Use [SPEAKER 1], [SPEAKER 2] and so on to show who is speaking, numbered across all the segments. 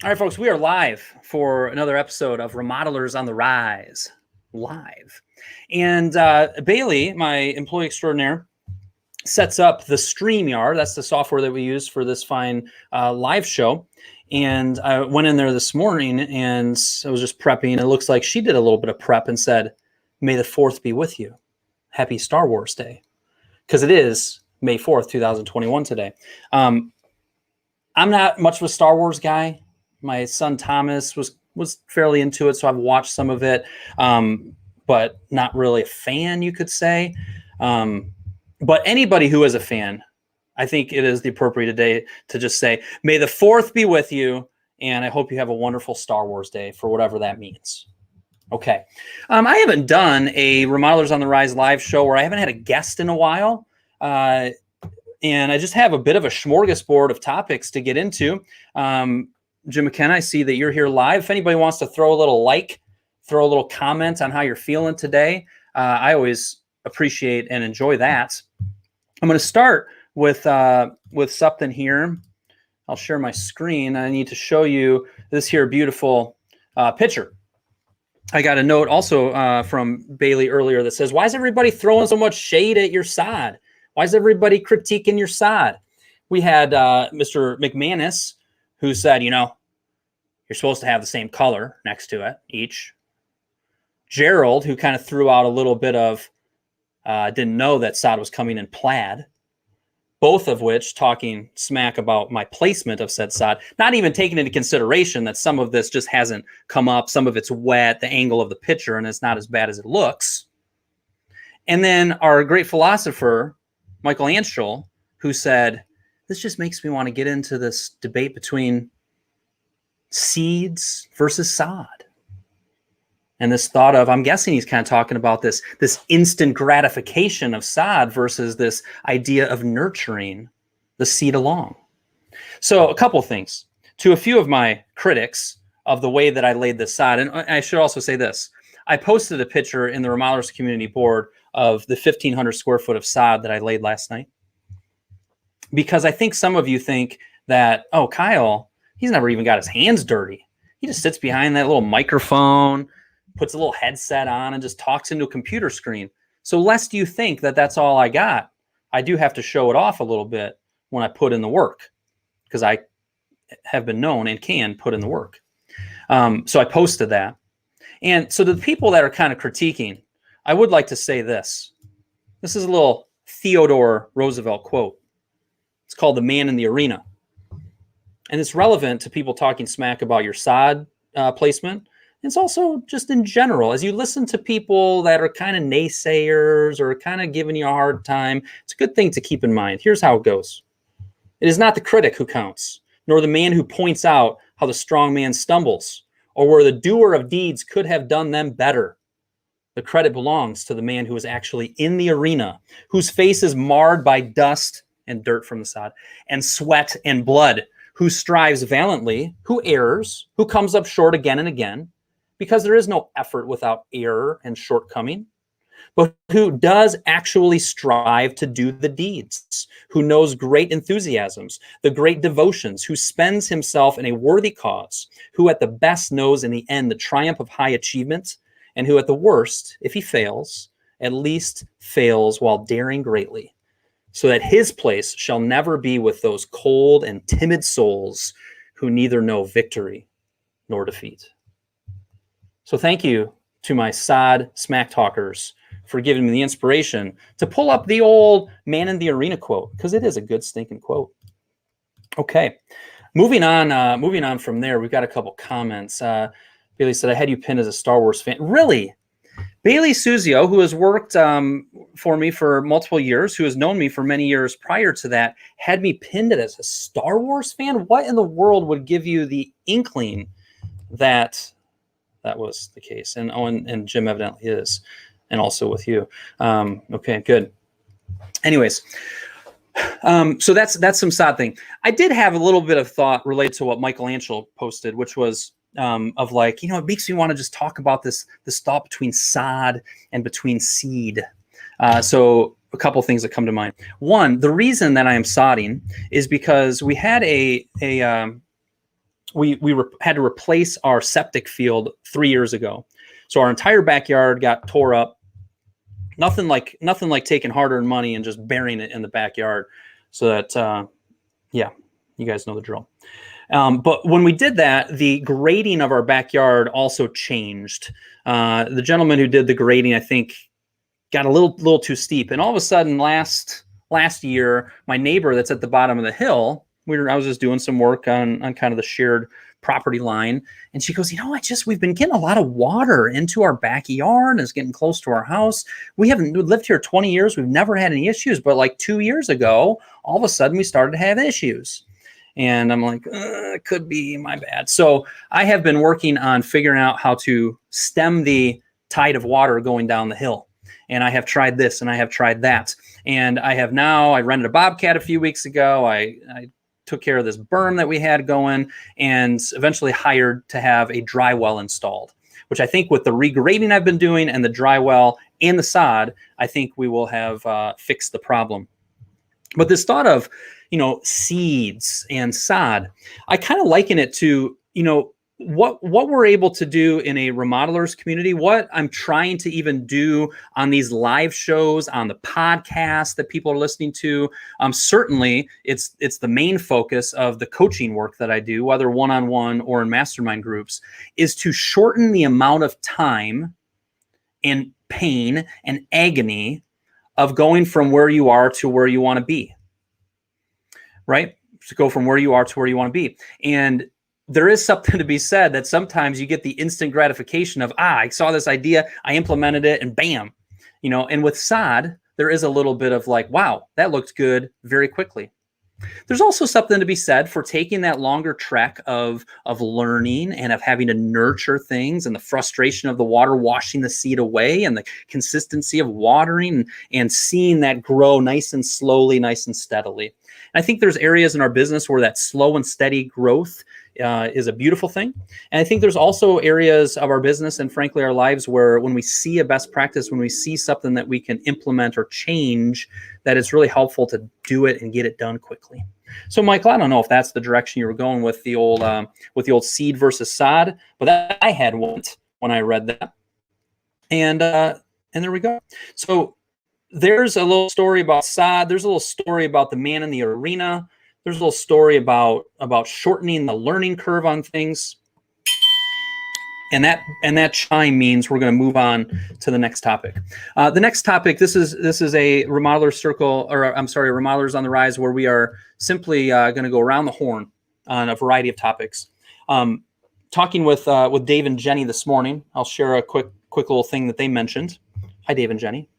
[SPEAKER 1] All right, folks, we are live for another episode of Remodelers on the Rise, live. And Bailey, my employee extraordinaire, sets up the StreamYard. That's the software that we use for this fine live show. And I went in there this morning and I was just prepping. It looks like she did a little bit of prep and said, "May the 4th be with you. Happy Star Wars Day." Because it is May 4th, 2021 today. I'm not much of a Star Wars guy. My son Thomas was fairly into it, so I've watched some of it, but not really a fan, you could say. But anybody who is a fan, I think it is the appropriate day to just say, "May the 4th be with you," and I hope you have a wonderful Star Wars Day for whatever that means. Okay. I haven't done a Remodelers on the Rise live show where I haven't had a guest in a while. And I just have a bit of a smorgasbord of topics to get into. Jim McKenna, I see that you're here live. If anybody wants to throw a little like, throw a little comment on how you're feeling today, I always appreciate and enjoy that. I'm going to start with something here. I'll share my screen. I need to show you this here beautiful picture. I got a note also from Bailey earlier that says, "Why is everybody throwing so much shade at your sod? Why is everybody critiquing your sod?" We had Mr. McManus who said, you're supposed to have the same color next to it each. Gerald, who kind of threw out a little bit of, didn't know that sod was coming in plaid. Both of which talking smack about my placement of said sod, not even taking into consideration that some of this just hasn't come up, some of it's wet, the angle of the picture, and it's not as bad as it looks. And then our great philosopher, Michael Anschel, who said, "This just makes me want to get into this debate between seeds versus sod." And this thought of, I'm guessing he's kind of talking about this instant gratification of sod versus this idea of nurturing the seed along. So a couple things. To a few of my critics of the way that I laid this sod, and I should also say this, I posted a picture in the Remodelers Community Board of the 1,500 square foot of sod that I laid last night. Because I think some of you think that, oh, Kyle, he's never even got his hands dirty. He just sits behind that little microphone, puts a little headset on, and just talks into a computer screen. So lest you think that that's all I got, I do have to show it off a little bit when I put in the work, because I have been known and can put in the work. So I posted that. And so to the people that are kind of critiquing, I would like to say this. This is a little Theodore Roosevelt quote. It's called "The Man in the Arena." And it's relevant to people talking smack about your sod placement. It's also just in general, as you listen to people that are kind of naysayers or kind of giving you a hard time, it's a good thing to keep in mind. Here's how it goes. It is not the critic who counts, nor the man who points out how the strong man stumbles, or where the doer of deeds could have done them better. The credit belongs to the man who is actually in the arena, whose face is marred by dust and dirt from the sod, and sweat and blood, who strives valiantly, who errs, who comes up short again and again, because there is no effort without error and shortcoming, but who does actually strive to do the deeds, who knows great enthusiasms, the great devotions, who spends himself in a worthy cause, who at the best knows in the end the triumph of high achievement, and who at the worst, if he fails, at least fails while daring greatly, so that his place shall never be with those cold and timid souls who neither know victory nor defeat. So thank you to my sod smack talkers for giving me the inspiration to pull up the old "Man in the Arena" quote, because it is a good stinking quote. Okay, moving on from there, we've got a couple comments. Bailey said, "I had you pinned as a Star Wars fan." Really? Bailey Suzio, who has worked for me for multiple years, who has known me for many years prior to that, had me pinned as a Star Wars fan? What in the world would give you the inkling that that was the case? And Jim evidently is, and also with you. Okay, good. Anyways, so that's some sad thing. I did have a little bit of thought related to what Michael Anschel posted, which was of like, it makes me want to just talk about this thought between sod and between seed. So a couple things that come to mind. One, the reason that I am sodding is because we had a had to replace our septic field 3 years ago. So our entire backyard got tore up. Nothing like taking hard-earned money and just burying it in the backyard. So that, yeah, you guys know the drill. But when we did that, the grading of our backyard also changed. The gentleman who did the grading, I think, got a little too steep. And all of a sudden, last year, my neighbor that's at the bottom of the hill, I was just doing some work on kind of the shared property line, and she goes, we've been getting a lot of water into our backyard, and it's getting close to our house. We lived here 20 years. We've never had any issues, but like 2 years ago, all of a sudden we started to have issues. And I'm like, it could be my bad. So I have been working on figuring out how to stem the tide of water going down the hill. And I have tried this and I have tried that. And I rented a Bobcat a few weeks ago. I took care of this berm that we had going, and eventually hired to have a dry well installed, which I think with the regrading I've been doing and the dry well and the sod, I think we will have fixed the problem. But this thought of, seeds and sod, I kind of liken it to, what we're able to do in a remodelers community, what I'm trying to even do on these live shows, on the podcast that people are listening to. Certainly, it's the main focus of the coaching work that I do, whether one-on-one or in mastermind groups, is to shorten the amount of time and pain and agony of going from where you are to where you want to be, right? To go from where you are to where you want to be. And there is something to be said that sometimes you get the instant gratification of, I saw this idea, I implemented it, and bam, and with sod, there is a little bit of like, wow, that looked good very quickly. There's also something to be said for taking that longer trek of learning and of having to nurture things, and the frustration of the water washing the seed away, and the consistency of watering and seeing that grow nice and slowly, nice and steadily. And I think there's areas in our business where that slow and steady growth is a beautiful thing. And I think there's also areas of our business and frankly our lives where when we see a best practice, when we see something that we can implement or change, that it's really helpful to do it and get it done quickly. So Michael, I don't know if that's the direction you were going with the old seed versus sod, but that I had once when I read that. And there we go. So there's a little story about sod. There's a little story about the man in the arena. There's a little story about shortening the learning curve on things. And that chime means we're going to move on to the next topic. The next topic, this is a Remodeler Circle, or I'm sorry, Remodelers on the Rise, where we are simply going to go around the horn on a variety of topics. Talking with Dave and Jenny this morning, I'll share a quick little thing that they mentioned. Hi, Dave and Jenny.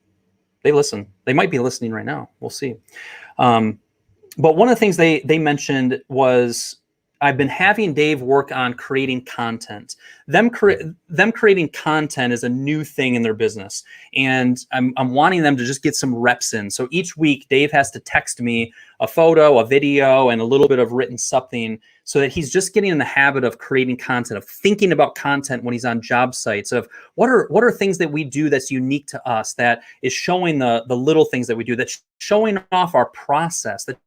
[SPEAKER 1] They listen. They might be listening right now. We'll see. But one of the things they mentioned was, I've been having Dave work on creating content. Them creating content is a new thing in their business. And I'm wanting them to just get some reps in. So each week, Dave has to text me a photo, a video, and a little bit of written something so that he's just getting in the habit of creating content, of thinking about content when he's on job sites, of what are things that we do that's unique to us, that is showing the little things that we do, that's showing off our process, that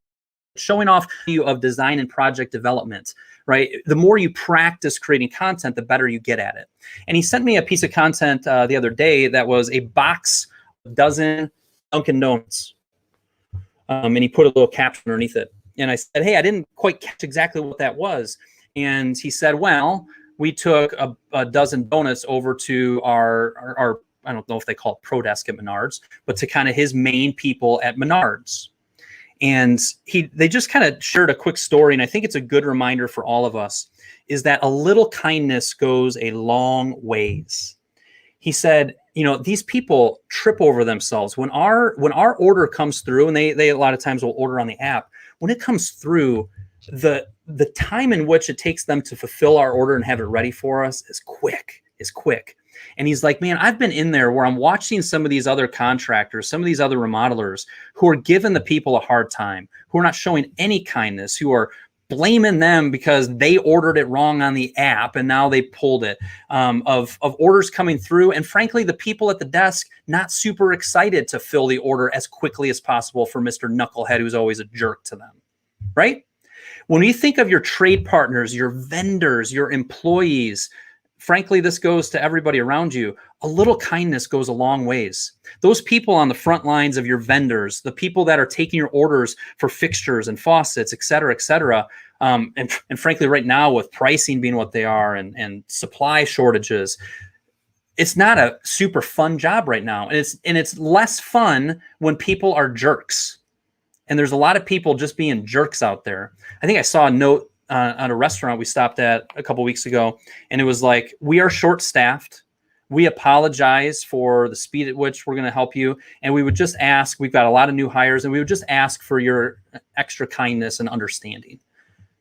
[SPEAKER 1] showing off you of design and project development, right? The more you practice creating content, the better you get at it. And he sent me a piece of content the other day that was a box of dozen Dunkin' Donuts. And he put a little caption underneath it. And I said, hey, I didn't quite catch exactly what that was. And he said, well, we took a dozen donuts over to our I don't know if they call it pro desk at Menards, but to kind of his main people at Menards. And they just kind of shared a quick story, and I think it's a good reminder for all of us, is that a little kindness goes a long ways. He said, these people trip over themselves. When our order comes through, and they a lot of times will order on the app, when it comes through, the time in which it takes them to fulfill our order and have it ready for us is quick. And he's like, man, I've been in there where I'm watching some of these other contractors, some of these other remodelers who are giving the people a hard time, who are not showing any kindness, who are blaming them because they ordered it wrong on the app and now they pulled it, of orders coming through. And frankly, the people at the desk not super excited to fill the order as quickly as possible for Mr. Knucklehead, who's always a jerk to them, right? When you think of your trade partners, your vendors, your employees, frankly, this goes to everybody around you. A little kindness goes a long ways. Those people on the front lines of your vendors, the people that are taking your orders for fixtures and faucets, et cetera, and frankly, right now with pricing being what they are and supply shortages, it's not a super fun job right now. And it's less fun when people are jerks. And there's a lot of people just being jerks out there. I think I saw a note on a restaurant we stopped at a couple weeks ago, and it was like, we are short-staffed. We apologize for the speed at which we're going to help you. And we would just ask, we've got a lot of new hires, and we would just ask for your extra kindness and understanding.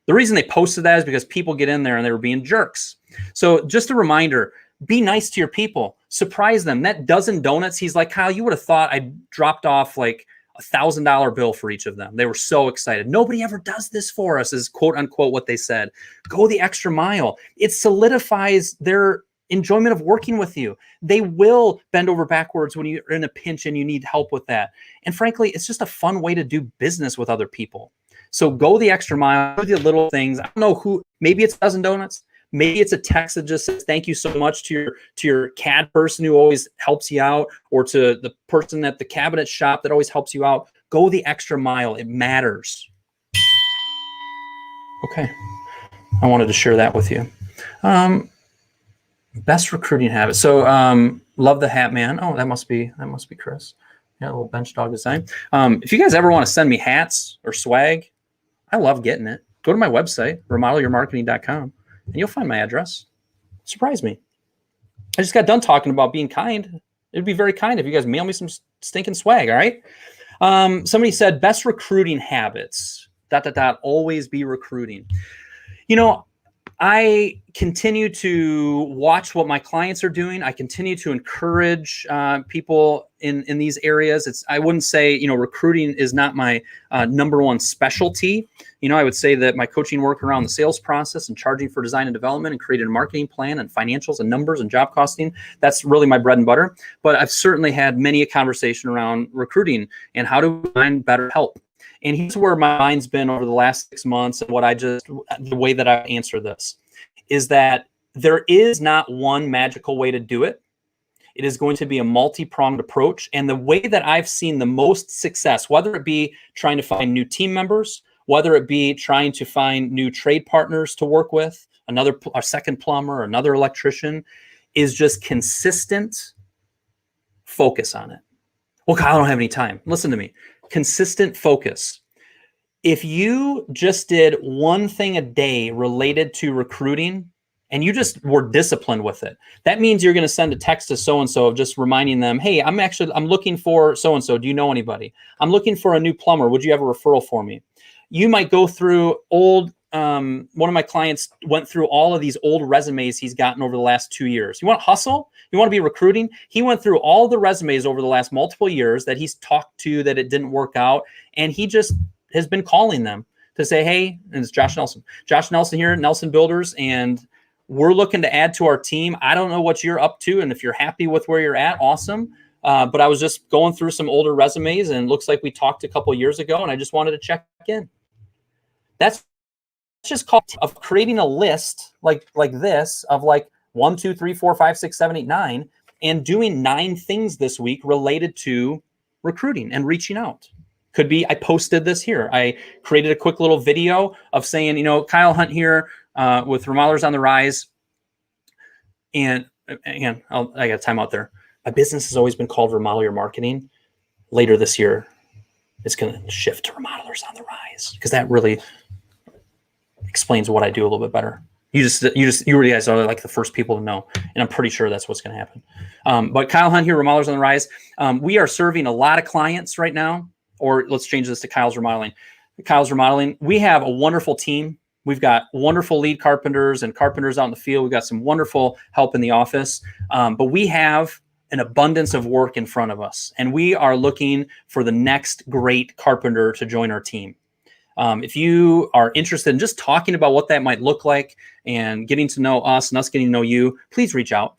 [SPEAKER 1] The reason they posted that is because people get in there and they were being jerks. So just a reminder, be nice to your people. Surprise them. That dozen donuts, he's like, Kyle, you would have thought I dropped off like $1,000 bill for each of them. They were so excited. Nobody ever does this for us, is quote unquote what they said. Go the extra mile. It solidifies their enjoyment of working with you. They will bend over backwards when you're in a pinch and you need help with that. And frankly, it's just a fun way to do business with other people. So go the extra mile, do the little things. I don't know who, maybe it's a dozen donuts. Maybe it's a text that just says thank you so much to your CAD person who always helps you out, or to the person at the cabinet shop that always helps you out. Go the extra mile. It matters. Okay. I wanted to share that with you. Best recruiting habit. So love the hat man. Oh, that must be Chris. Yeah, a little bench dog design. If you guys ever want to send me hats or swag, I love getting it. Go to my website, remodelermarketing.com. and you'll find my address. Surprise me. I just got done talking about being kind. It'd be very kind if you guys mail me some stinking swag, all right? Somebody said, best recruiting habits, ... always be recruiting. You know, I continue to watch what my clients are doing. I continue to encourage people in these areas. I wouldn't say, recruiting is not my number one specialty. I would say that my coaching work around the sales process and charging for design and development and creating a marketing plan and financials and numbers and job costing, that's really my bread and butter. But I've certainly had many a conversation around recruiting and how to find better help. And here's where my mind's been over the last 6 months, and the way that I answer this is that there is not one magical way to do it. It is going to be a multi-pronged approach. And the way that I've seen the most success, whether it be trying to find new team members, whether it be trying to find new trade partners to work with, a second plumber, another electrician, is just consistent focus on it. Well, Kyle, I don't have any time. Listen to me. Consistent focus. If you just did one thing a day related to recruiting and you just were disciplined with it, that means you're going to send a text to so-and-so of just reminding them, hey, I'm looking for so-and-so. Do you know anybody? I'm looking for a new plumber. Would you have a referral for me? You might go through one of my clients went through all of these old resumes he's gotten over the last 2 years. You want to hustle? You want to be recruiting? He went through all the resumes over the last multiple years that he's talked to that it didn't work out. And he just has been calling them to say, hey, and it's Josh Nelson. Josh Nelson here at Nelson Builders, and we're looking to add to our team. I don't know what you're up to, and if you're happy with where you're at, awesome. But I was just going through some older resumes, and it looks like we talked a couple of years ago, and I just wanted to check in. That's just called of creating a list like this of like 1, 2, 3, 4, 5, 6, 7, 8, 9, and doing 9 things this week related to recruiting and reaching out. Could be I posted this here. I created a quick little video of saying, Kyle Hunt here with Remodelers on the Rise. And again, I got time out there. My business has always been called Remodeler Marketing. Later this year, it's going to shift to Remodelers on the Rise, because that really explains what I do a little bit better. You guys are like the first people to know, and I'm pretty sure that's what's going to happen. But Kyle Hunt here, Remodelers on the Rise. We are serving a lot of clients right now, or let's change this to Kyle's Remodeling. Kyle's Remodeling. We have a wonderful team. We've got wonderful lead carpenters and carpenters out in the field. We've got some wonderful help in the office, but we have an abundance of work in front of us, and we are looking for the next great carpenter to join our team. If you are interested in just talking about what that might look like and getting to know us and us getting to know you, please reach out.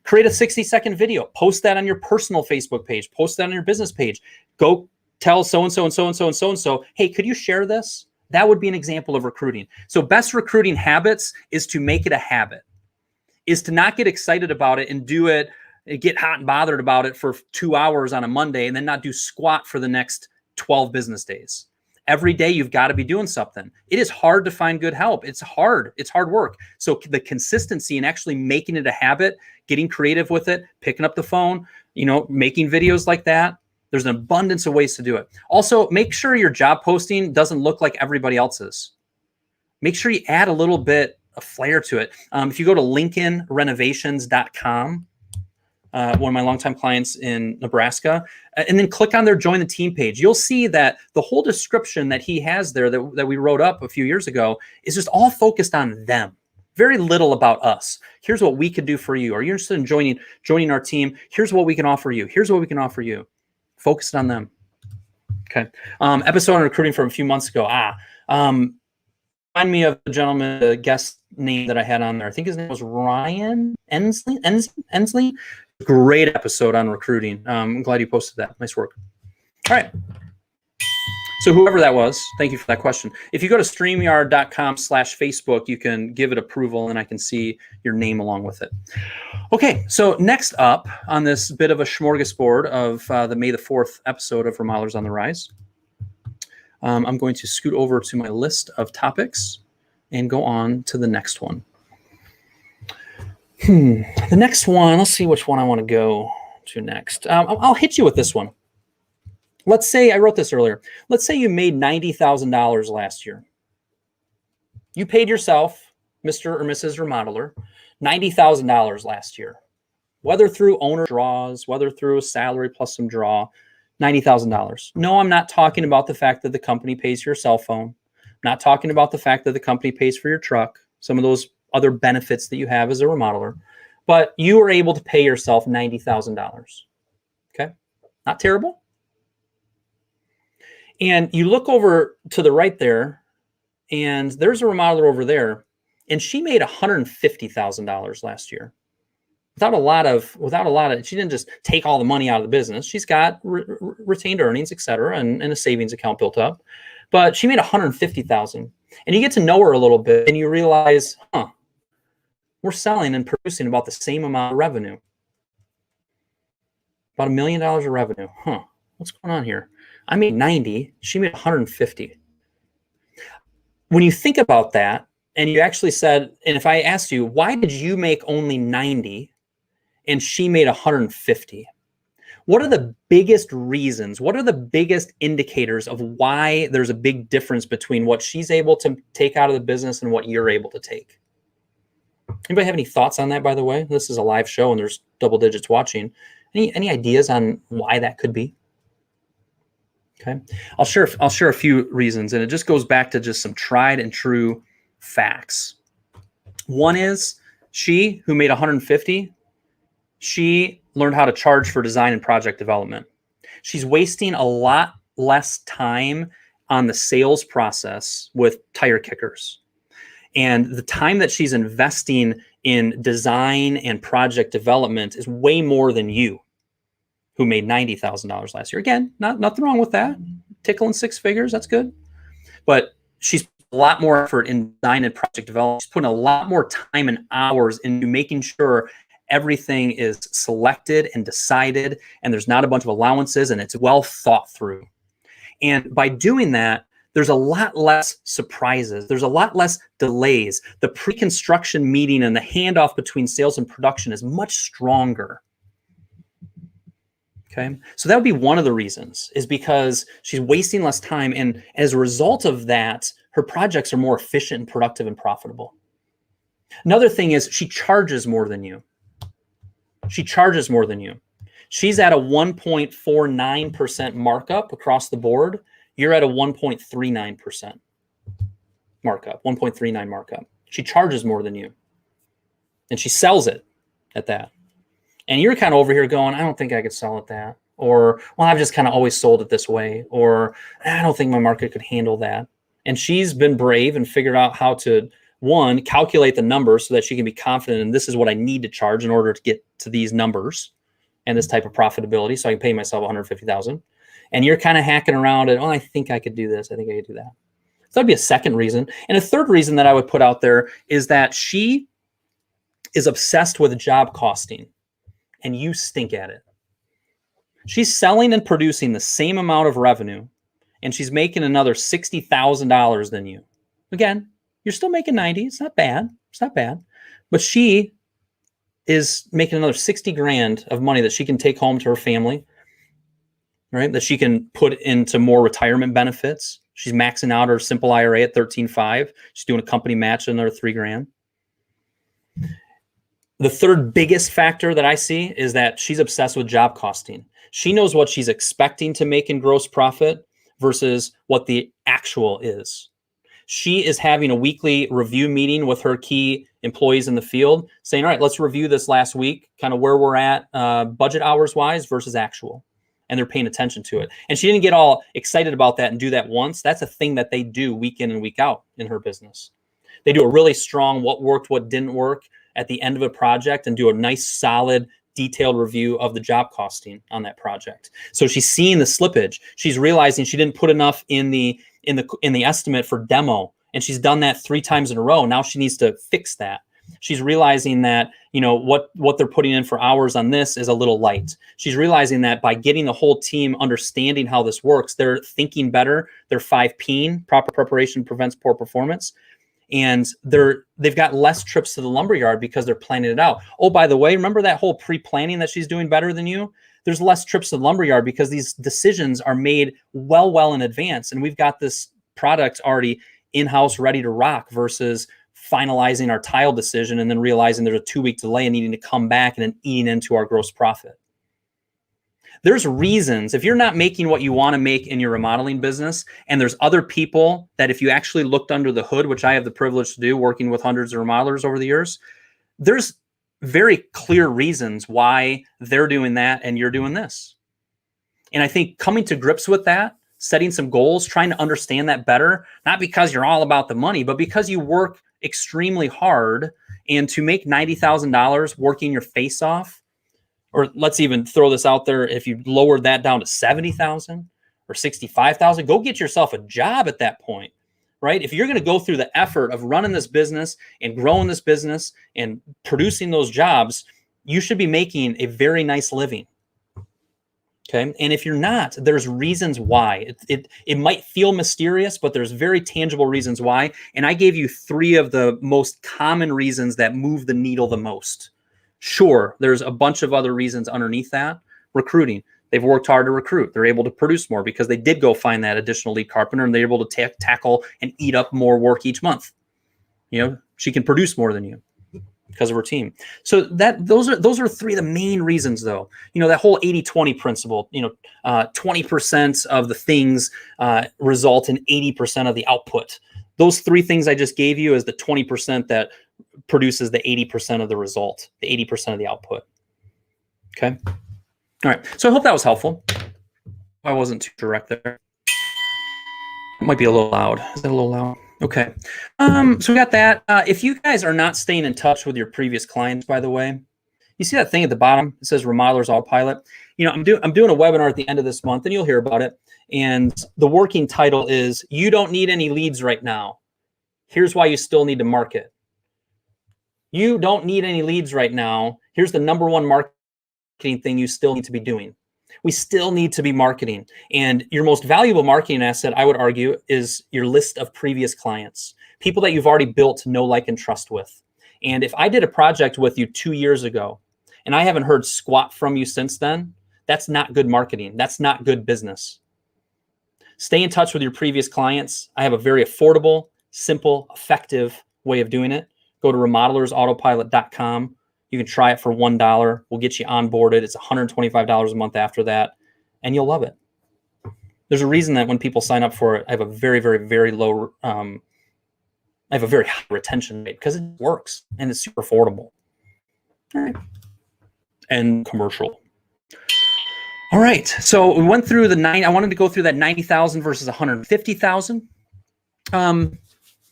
[SPEAKER 1] Create a 60-second video. Post that on your personal Facebook page. Post that on your business page. Go tell so-and-so and so-and-so and so-and-so, hey, could you share this? That would be an example of recruiting. So best recruiting habits is to make it a habit, is to not get excited about it and do it, get hot and bothered about it for 2 hours on a Monday and then not do squat for the next 12 business days. Every day you've got to be doing something. It is hard to find good help. It's hard. It's hard work. So the consistency and actually making it a habit, getting creative with it, picking up the phone, making videos like that. There's an abundance of ways to do it. Also, make sure your job posting doesn't look like everybody else's. Make sure you add a little bit of flair to it. If you go to lincolnrenovations.com, one of my longtime clients in Nebraska, and then click on their join the team page, you'll see that the whole description that he has there that we wrote up a few years ago is just all focused on them. Very little about us. Here's what we could do for you. Are you interested in joining our team? Here's what we can offer you. Here's what we can offer you. Focus on them. Okay. Episode on recruiting from a few months ago. Remind me of the gentleman, the guest name that I had on there. I think his name was Ryan Ensley. Great episode on recruiting. I'm glad you posted that. Nice work. All right. So whoever that was, thank you for that question. If you go to StreamYard.com/Facebook, you can give it approval and I can see your name along with it. Okay, so next up on this bit of a smorgasbord of the May the 4th episode of Remodelers on the Rise, I'm going to scoot over to my list of topics and go on to the next one. The next one, let's see which one I want to go to next. I'll hit you with this one. Let's say, I wrote this earlier. Let's say you made $90,000 last year. You paid yourself, Mr. or Mrs. Remodeler, $90,000 last year. Whether through owner draws, whether through a salary plus some draw, $90,000. No, I'm not talking about the fact that the company pays for your cell phone. I'm not talking about the fact that the company pays for your truck, some of those other benefits that you have as a remodeler. But you were able to pay yourself $90,000. Okay? Not terrible. And you look over to the right there, and there's a remodeler over there, and she made $150,000 last year. Without a lot of, she didn't just take all the money out of the business. She's got retained earnings, et cetera, and a savings account built up. But she made $150,000. And you get to know her a little bit, and you realize, we're selling and producing about the same amount of revenue. About $1 million of revenue. What's going on here? I made 90, she made 150. When you think about that, and you actually said, and if I asked you, why did you make only 90 and she made 150? What are the biggest reasons? What are the biggest indicators of why there's a big difference between what she's able to take out of the business and what you're able to take? Anybody have any thoughts on that, by the way? This is a live show and there's double digits watching. Any ideas on why that could be? Okay, I'll share a few reasons, and it just goes back to just some tried and true facts. One is she, who made 150, she learned how to charge for design and project development. She's wasting a lot less time on the sales process with tire kickers. And the time that she's investing in design and project development is way more than you, who made $90,000 last year. Again, nothing wrong with that. Tickling six figures, that's good. But she's a lot more effort in design and project development. She's putting a lot more time and hours into making sure everything is selected and decided, and there's not a bunch of allowances, and it's well thought through. And by doing that, there's a lot less surprises. There's a lot less delays. The pre-construction meeting and the handoff between sales and production is much stronger. Okay, so that would be one of the reasons, is because she's wasting less time, and as a result of that, her projects are more efficient and productive and profitable. Another thing is she charges more than you. She charges more than you. She's at a 1.49% markup across the board. You're at a 1.39% markup, 1.39 markup. She charges more than you, and she sells it at that. And you're kind of over here going, I don't think I could sell it that. Or, well, I've just kind of always sold it this way. Or, I don't think my market could handle that. And she's been brave and figured out how to, one, calculate the numbers so that she can be confident in this is what I need to charge in order to get to these numbers and this type of profitability, so I can pay myself $150,000. And you're kind of hacking around at, oh, I think I could do this. I think I could do that. So that'd be a second reason. And a third reason that I would put out there is that she is obsessed with job costing, and you stink at it. She's selling and producing the same amount of revenue, and she's making another $60,000 than you. Again, you're still making 90. It's not bad. It's not bad. But she is making another 60 grand of money that she can take home to her family, right? That she can put into more retirement benefits. She's maxing out her simple IRA at 13.5. She's doing a company match another 3 grand. The third biggest factor that I see is that she's obsessed with job costing. She knows what she's expecting to make in gross profit versus what the actual is. She is having a weekly review meeting with her key employees in the field saying, all right, let's review this last week, kind of where we're at budget hours wise versus actual. And they're paying attention to it. And she didn't get all excited about that and do that once. That's a thing that they do week in and week out in her business. They do a really strong what worked, what didn't work at the end of a project and do a nice, solid, detailed review of the job costing on that project. So she's seeing the slippage. She's realizing she didn't put enough in the estimate for demo, and she's done that 3 times in a row. Now she needs to fix that. She's realizing that, you know, what they're putting in for hours on this is a little light. She's realizing that by getting the whole team understanding how this works, they're thinking better. They're 5P'ing, proper preparation prevents poor performance. And they've got less trips to the lumberyard because they're planning it out. Oh, by the way, remember that whole pre-planning that she's doing better than you? There's less trips to the lumberyard because these decisions are made well in advance. And we've got this product already in-house ready to rock versus finalizing our tile decision and then realizing there's a 2-week delay and needing to come back and then eating into our gross profit. There's reasons, if you're not making what you want to make in your remodeling business, and there's other people that if you actually looked under the hood, which I have the privilege to do working with hundreds of remodelers over the years, there's very clear reasons why they're doing that and you're doing this. And I think coming to grips with that, setting some goals, trying to understand that better, not because you're all about the money, but because you work extremely hard, and to make $90,000 working your face off, or let's even throw this out there, if you lowered that down to 70,000 or 65,000, go get yourself a job at that point, right? If you're going to go through the effort of running this business and growing this business and producing those jobs, you should be making a very nice living. Okay. And if you're not, there's reasons why. It might feel mysterious, but there's very tangible reasons why. And I gave you 3 of the most common reasons that move the needle the most. Sure, there's a bunch of other reasons underneath that. Recruiting. They've worked hard to recruit. They're able to produce more because they did go find that additional lead carpenter, and they're able to tackle and eat up more work each month. You know, she can produce more than you because of her team. So those are 3 of the main reasons, though. You know, that whole 80-20 principle, you know, 20% of the things result in 80% of the output. Those 3 things I just gave you is the 20% that produces the 80% of the result, the 80% of the output. Okay. All right. So I hope that was helpful. I wasn't too direct there. It might be a little loud. Is that a little loud? Okay. So we got that. If you guys are not staying in touch with your previous clients, by the way, you see that thing at the bottom? It says Remodelers Autopilot. You know, I'm doing a webinar at the end of this month, and you'll hear about it. And the working title is, "You don't need any leads right now. Here's why you still need to market." You don't need any leads right now. Here's the #1 marketing thing you still need to be doing. We still need to be marketing. And your most valuable marketing asset, I would argue, is your list of previous clients, people that you've already built know, like, and trust with. And if I did a project with you 2 years ago and I haven't heard squat from you since then, that's not good marketing. That's not good business. Stay in touch with your previous clients. I have a very affordable, simple, effective way of doing it. Go to remodelersautopilot.com. You can try it for $1. We'll get you onboarded. It's $125 a month after that, and you'll love it. There's a reason that when people sign up for it, I have a very, very, very low, I have a very high retention rate because it works and it's super affordable. All right. And commercial. All right. So we went through I wanted to go through that 90,000 versus 150,000.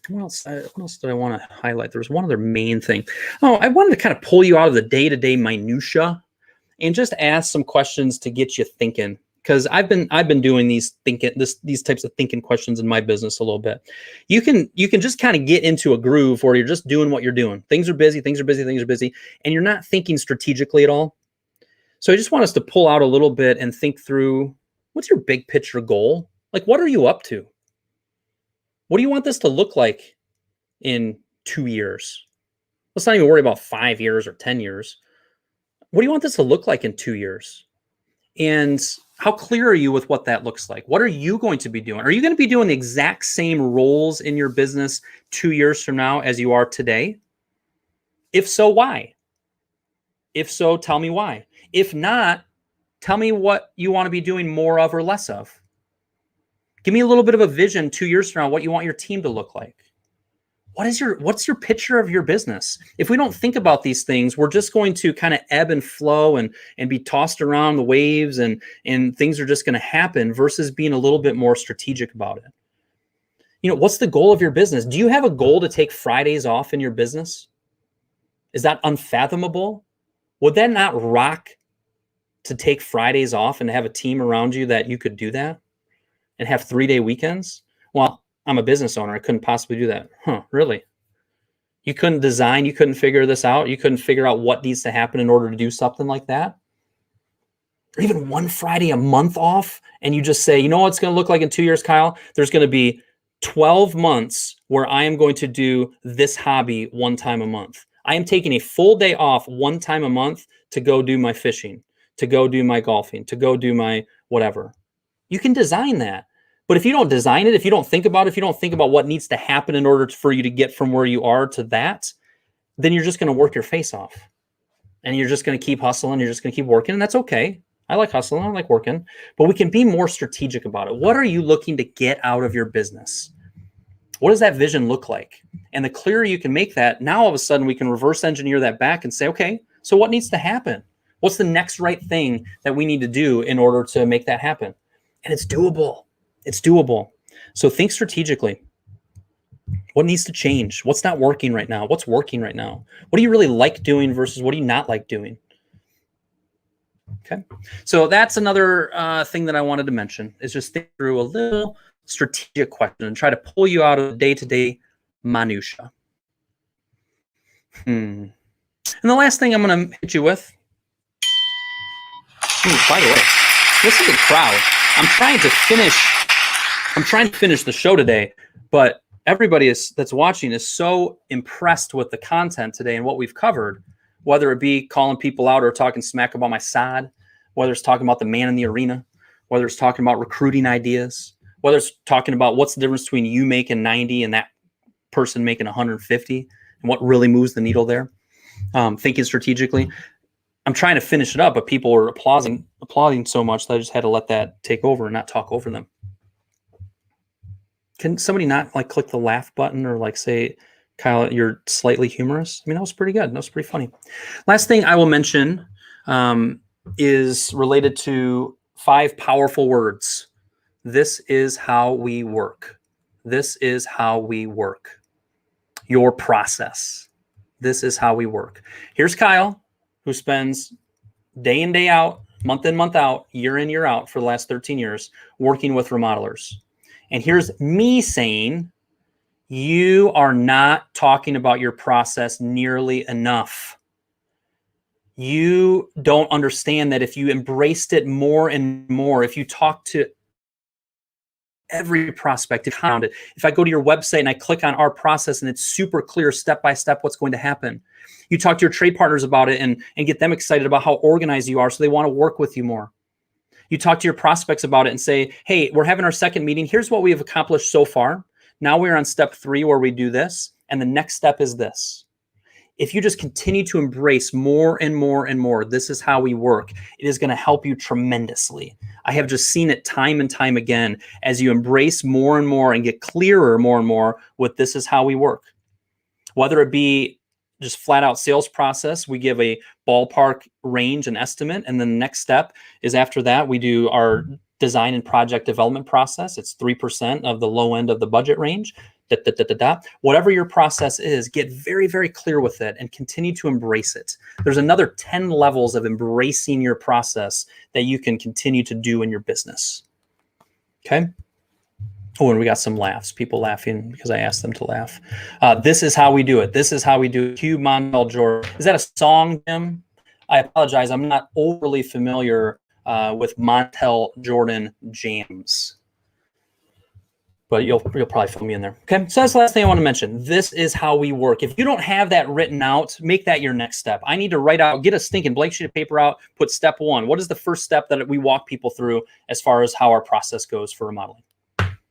[SPEAKER 1] What else did I want to highlight? There was one other main thing. Oh, I wanted to kind of pull you out of the day-to-day minutia and just ask some questions to get you thinking. because I've been doing these types of thinking questions in my business a little bit. You can just kind of get into a groove where you're just doing what you're doing. Things are busy, and you're not thinking strategically at all. So I just want us to pull out a little bit and think through, what's your big picture goal? Like, what are you up to? What do you want this to look like in 2 years? Let's not even worry about 5 years or 10 years. What do you want this to look like in 2 years? And how clear are you with what that looks like? What are you going to be doing? Are you going to be doing the exact same roles in your business 2 years from now as you are today? If so, why? If so, tell me why. If not, tell me what you want to be doing more of or less of. Give me a little bit of a vision 2 years from now, what you want your team to look like. What's your picture of your business? If we don't think about these things, we're just going to kind of ebb and flow and be tossed around the waves, and things are just going to happen, versus being a little bit more strategic about it. You know, what's the goal of your business? Do you have a goal to take Fridays off in your business? Is that unfathomable? Would that not rock to take Fridays off and have a team around you that you could do that and have 3-day weekends? Well, I'm a business owner. I couldn't possibly do that. Huh, really? You couldn't design, you couldn't figure this out, you couldn't figure out what needs to happen in order to do something like that? Or even one Friday a month off, and you just say, you know what it's going to look like in 2 years, Kyle? There's going to be 12 months where I am going to do this hobby one time a month. I am taking a full day off one time a month to go do my fishing, to go do my golfing, to go do my whatever. You can design that. But if you don't design it, if you don't think about it, if you don't think about what needs to happen in order for you to get from where you are to that, then you're just going to work your face off. And you're just going to keep hustling. You're just going to keep working. And that's okay. I like hustling. I like working. But we can be more strategic about it. What are you looking to get out of your business? What does that vision look like? And the clearer you can make that, now all of a sudden we can reverse engineer that back and say, okay, so what needs to happen? What's the next right thing that we need to do in order to make that happen? And it's doable. It's doable. So think strategically. What needs to change? What's not working right now? What's working right now? What do you really like doing versus what do you not like doing? Okay. So that's another thing that I wanted to mention, is just think through a little strategic question and try to pull you out of day-to-day minutia. And the last thing I'm going to hit you with. By the way, listen to the crowd. I'm trying to finish the show today, but everybody that's watching is so impressed with the content today and what we've covered, whether it be calling people out or talking smack about my sod, whether it's talking about the man in the arena, whether it's talking about recruiting ideas, whether it's talking about what's the difference between you making 90 and that person making 150 and what really moves the needle there. Thinking strategically. I'm trying to finish it up, but people were applauding so much that I just had to let that take over and not talk over them. Can somebody not like click the laugh button or like say, Kyle, you're slightly humorous? I mean, that was pretty good. That was pretty funny. Last thing I will mention is related to 5 powerful words. This is how we work. This is how we work. Your process. This is how we work. Here's Kyle, who spends day in, day out, month in, month out, year in, year out for the last 13 years working with remodelers. And here's me saying, you are not talking about your process nearly enough. You don't understand that if you embraced it more and more, if you talk to every prospect, if I go to your website and I click on our process and it's super clear step by step what's going to happen. You talk to your trade partners about it and get them excited about how organized you are so they want to work with you more. You talk to your prospects about it and say, hey, we're having our second meeting. Here's what we have accomplished so far. Now we're on step 3 where we do this. And the next step is this. If you just continue to embrace more and more and more, this is how we work, it is going to help you tremendously. I have just seen it time and time again as you embrace more and more and get clearer more and more with this is how we work. Whether it be just flat out sales process, we give a ballpark range and estimate. And then the next step is after that, we do our design and project development process. It's 3% of the low end of the budget range. Whatever your process is, get very, very clear with it and continue to embrace it. There's another 10 levels of embracing your process that you can continue to do in your business. Okay. Oh, and we got some laughs. People laughing because I asked them to laugh. This is how we do it. This is how we do it. Hugh Montel Jordan. Is that a song, Jim? I apologize. I'm not overly familiar with Montel Jordan jams, but you'll probably fill me in there. Okay, so that's the last thing I want to mention. This is how we work. If you don't have that written out, make that your next step. I need to write out, get a stinking blank sheet of paper out, put step 1. What is the first step that we walk people through as far as how our process goes for remodeling?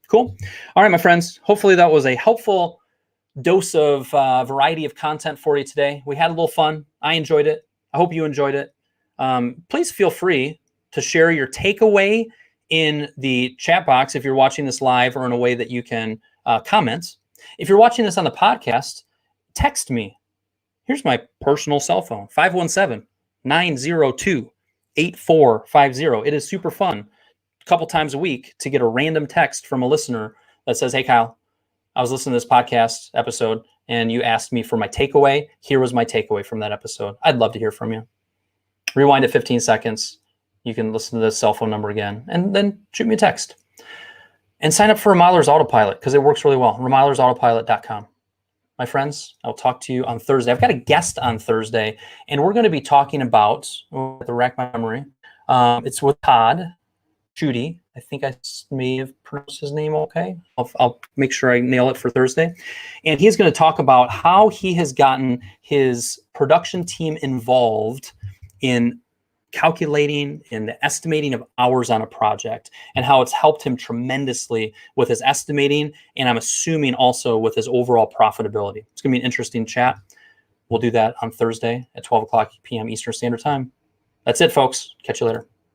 [SPEAKER 1] Cool. All right, my friends. Hopefully that was a helpful dose of variety of content for you today. We had a little fun. I enjoyed it. I hope you enjoyed it. Please feel free to share your takeaway in the chat box if you're watching this live, or in a way that you can comment. If you're watching this on the podcast, text me. Here's my personal cell phone, 517-902-8450. It is super fun a couple times a week to get a random text from a listener that says, hey, Kyle, I was listening to this podcast episode and you asked me for my takeaway. Here was my takeaway from that episode. I'd love to hear from you. Rewind it 15 seconds. You can listen to this cell phone number again and then shoot me a text. And sign up for Remodeler's Autopilot because it works really well. Remodelersautopilot.com. My friends, I'll talk to you on Thursday. I've got a guest on Thursday, and we're going to be talking about, to rack my memory, it's with Todd Judy. I think I may have pronounced his name okay. I'll make sure I nail it for Thursday. And he's going to talk about how he has gotten his production team involved in calculating and the estimating of hours on a project, and how it's helped him tremendously with his estimating, and I'm assuming also with his overall profitability. It's going to be an interesting chat. We'll do that on Thursday at 12 o'clock p.m. Eastern Standard Time. That's it, folks. Catch you later.